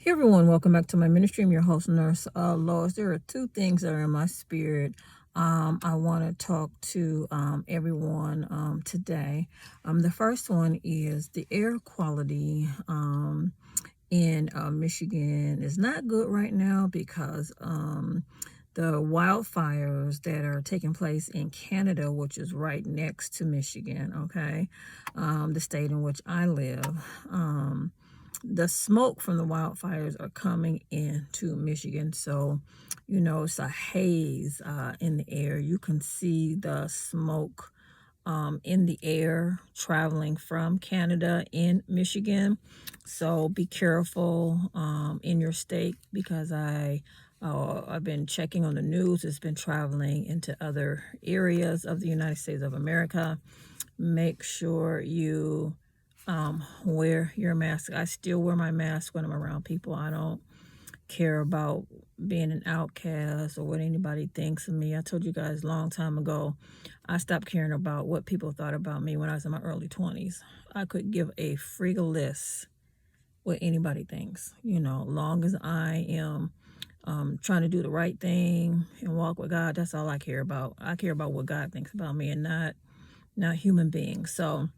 Hey everyone, welcome back to my ministry. I'm your host, Nurse Lois. There are two things that are in my spirit. I want to talk to everyone today. The first one is the air quality in Michigan is not good right now because the wildfires that are taking place in Canada, which is right next to Michigan, okay, the state in which I live. The smoke from the wildfires are coming into Michigan. So, it's a haze in the air. You can see the smoke in the air traveling from Canada in Michigan. So be careful in your state because I've been checking on the news. It's been traveling into other areas of the United States of America. Make sure you wear your mask. I still wear my mask when I'm around people. I don't care about being an outcast or what anybody thinks of me. I told you guys a long time ago, I stopped caring about what people thought about me when I was in my early 20s. I could give a frigalist what anybody thinks, long as I am trying to do the right thing and walk with God. That's all I care about. I care about what God thinks about me and not human beings. So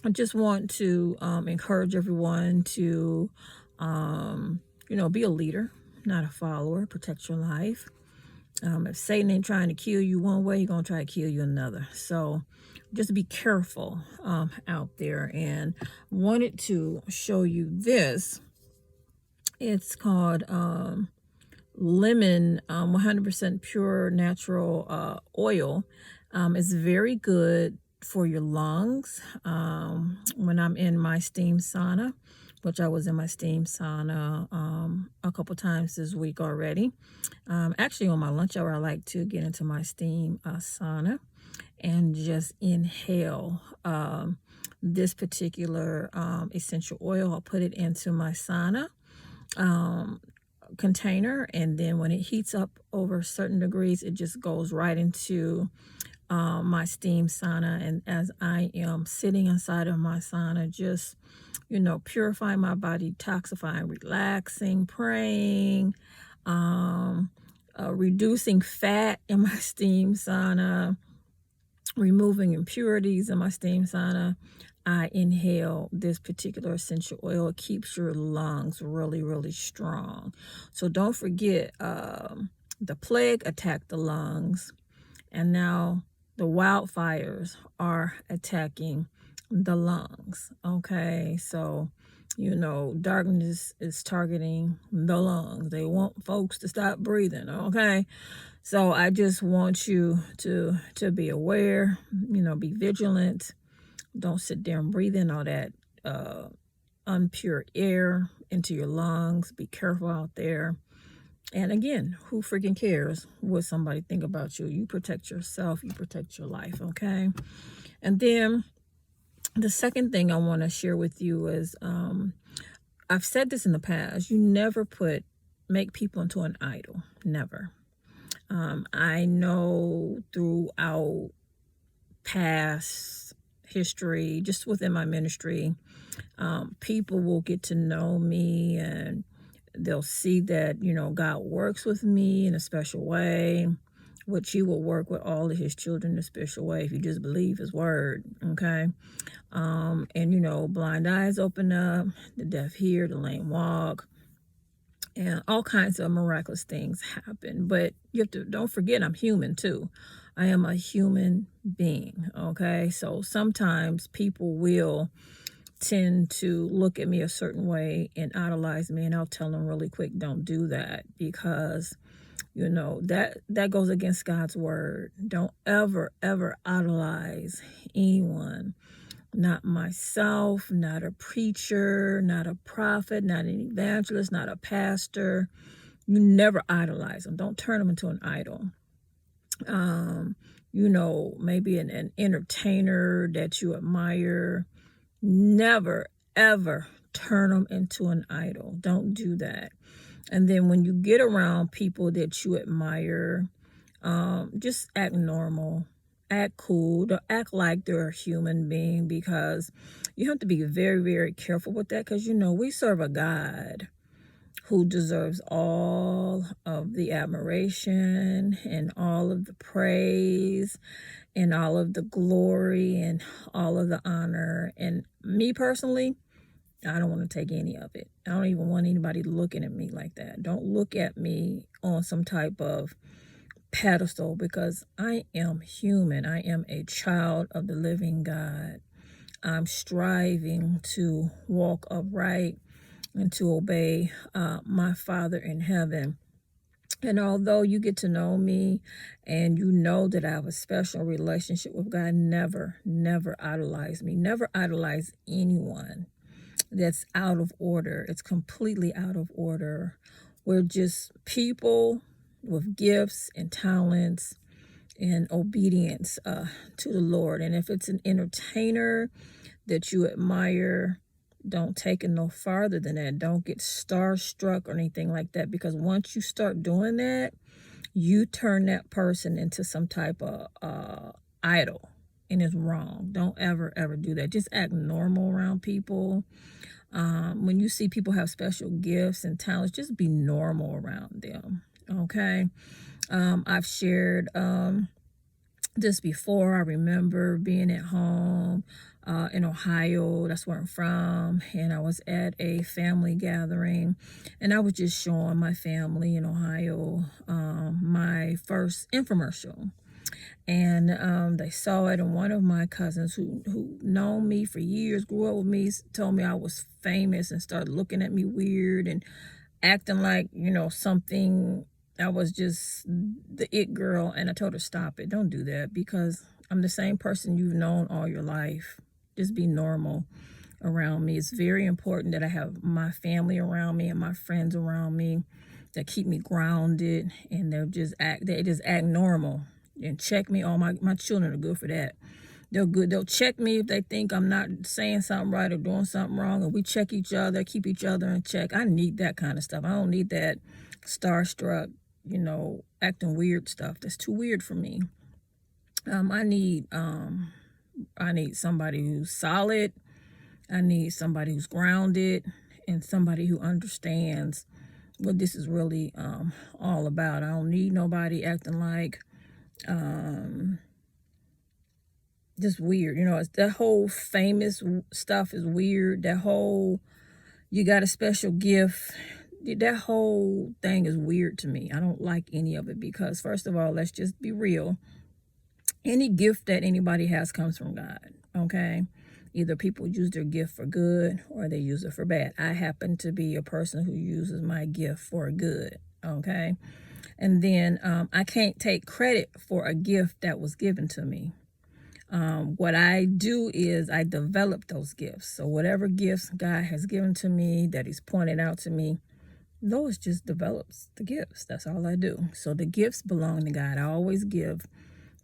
I just want to encourage everyone to, be a leader, not a follower. Protect your life. If Satan ain't trying to kill you one way, he's going to try to kill you another. So just be careful out there. And wanted to show you this. It's called lemon 100% pure natural oil. It's very good for your lungs. When I'm in my steam sauna, which I was in my steam sauna a couple times this week already. Actually, on my lunch hour, I like to get into my steam sauna and just inhale this particular essential oil. I'll put it into my sauna container, and then when it heats up over certain degrees, it just goes right into my steam sauna. And as I am sitting inside of my sauna, just purifying my body, detoxifying, relaxing, praying, reducing fat in my steam sauna, removing impurities in my steam sauna, I inhale this particular essential oil. It keeps your lungs really, really strong. So don't forget, the plague attacked the lungs, and now the wildfires are attacking the lungs. Okay, so darkness is targeting the lungs. They want folks to stop breathing. Okay, so I just want you to be aware. Be vigilant. Don't sit there and breathe in all that unpure air into your lungs. Be careful out there. And again, who freaking cares what somebody think about you? You protect yourself. You protect your life, okay? And then the second thing I want to share with you is, I've said this in the past, you never make people into an idol. Never. I know throughout past history, just within my ministry, people will get to know me and they'll see that, God works with me in a special way, which he will work with all of his children in a special way if you just believe his word, okay? And, blind eyes open up, the deaf hear, the lame walk, and all kinds of miraculous things happen. But don't forget, I'm human too. I am a human being, okay? So sometimes people will tend to look at me a certain way and idolize me, and I'll tell them really quick, don't do that, because that goes against God's word. Don't ever idolize anyone. Not myself, not a preacher, not a prophet, not an evangelist, not a pastor. You never idolize them. Don't turn them into an idol. Maybe an entertainer that you admire. Never, ever turn them into an idol. Don't do that. And then when you get around people that you admire, just act normal. Act cool. Don't act like they're a human being, because you have to be very, very careful with that, because we serve a God who deserves all of the admiration and all of the praise and all of the glory and all of the honor. And me personally, I don't want to take any of it. I don't even want anybody looking at me like that. Don't look at me on some type of pedestal, because I am human. I am a child of the living God. I'm striving to walk upright and to obey my Father in heaven. And although you get to know me and you know that I have a special relationship with God, never, never idolize me. Never idolize anyone that's out of order. It's completely out of order. We're just people with gifts and talents and obedience to the Lord. And if it's an entertainer that you admire, don't take it no farther than that. Don't get starstruck or anything like that, because once you start doing that, you turn that person into some type of idol, and it's wrong. Don't ever, ever do that. Just act normal around people. When you see people have special gifts and talents, just be normal around them, okay? I've shared this before. I remember being at home in Ohio. That's where I'm from. And I was at a family gathering, and I was just showing my family in Ohio my first infomercial. And they saw it, and one of my cousins who known me for years, grew up with me, told me I was famous and started looking at me weird and acting like, something. I was just the it girl, and I told her, stop it. Don't do that, because I'm the same person you've known all your life. Just be normal around me. It's very important that I have my family around me and my friends around me that keep me grounded, and they just act normal and check me. All my children are good for that. They're good. They'll check me if they think I'm not saying something right or doing something wrong, and we check each other, keep each other in check. I need that kind of stuff. I don't need that starstruck, acting weird stuff. That's too weird for me. I need somebody who's solid. I need somebody who's grounded, and somebody who understands what this is really all about. I don't need nobody acting like just weird. It's that whole famous stuff is weird. That whole you got a special gift, that whole thing is weird to me. I don't like any of it, because first of all, let's just be real. Any gift that anybody has comes from God, okay? Either people use their gift for good or they use it for bad. I happen to be a person who uses my gift for good, okay? And then I can't take credit for a gift that was given to me. What I do is I develop those gifts. So whatever gifts God has given to me that he's pointed out to me, Lois just develops the gifts. That's all I do. So the gifts belong to God. I always give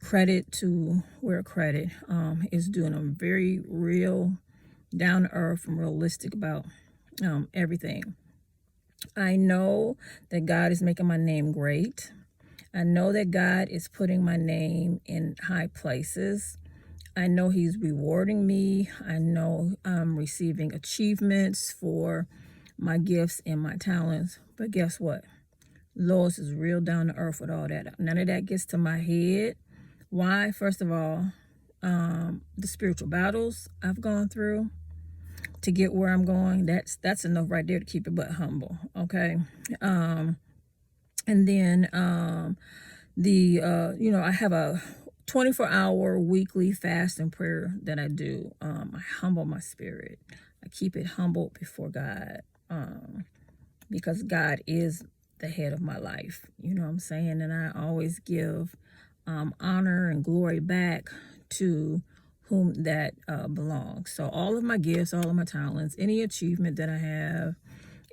credit to where credit is due. I'm very real, down to earth, and realistic about everything. I know that God is making my name great. I know that God is putting my name in high places. I know he's rewarding me. I know I'm receiving achievements for my gifts and my talents. But guess what? Lois is real down to earth with all that. None of that gets to my head. Why? First of all, the spiritual battles I've gone through to get where I'm going, that's enough right there to keep it but humble, okay? And then I have a 24-hour weekly fast and prayer that I do. I humble my spirit. I keep it humble before God, because God is the head of my life. You know what I'm saying? And I always give honor and glory back to whom that belongs. So all of my gifts, all of my talents, any achievement that I have,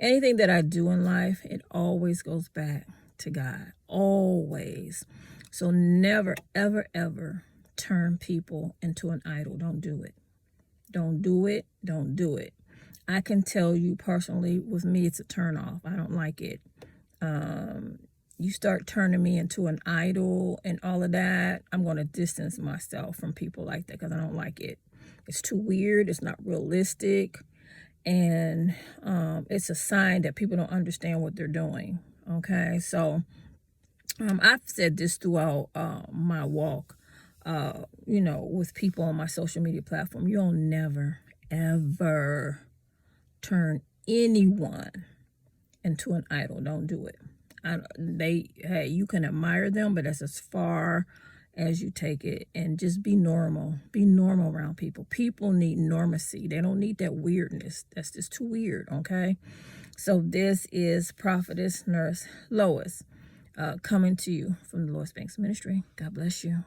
anything that I do in life, it always goes back to God. Always. So never, ever, ever turn people into an idol. Don't do it. Don't do it. Don't do it. I can tell you personally, with me, it's a turnoff. I don't like it. You start turning me into an idol and all of that, I'm going to distance myself from people like that, because I don't like it. It's too weird. It's not realistic. And it's a sign that people don't understand what they're doing. Okay, so I've said this throughout my walk, with people on my social media platform. You'll never, ever turn anyone into an idol. Don't do it. Hey, you can admire them, but that's as far as you take it. And just be normal. Be normal around people. People need normacy. They don't need that weirdness. That's just too weird, okay? So this is Prophetess Nurse Lois, coming to you from the Lois Banks Ministry. God bless you.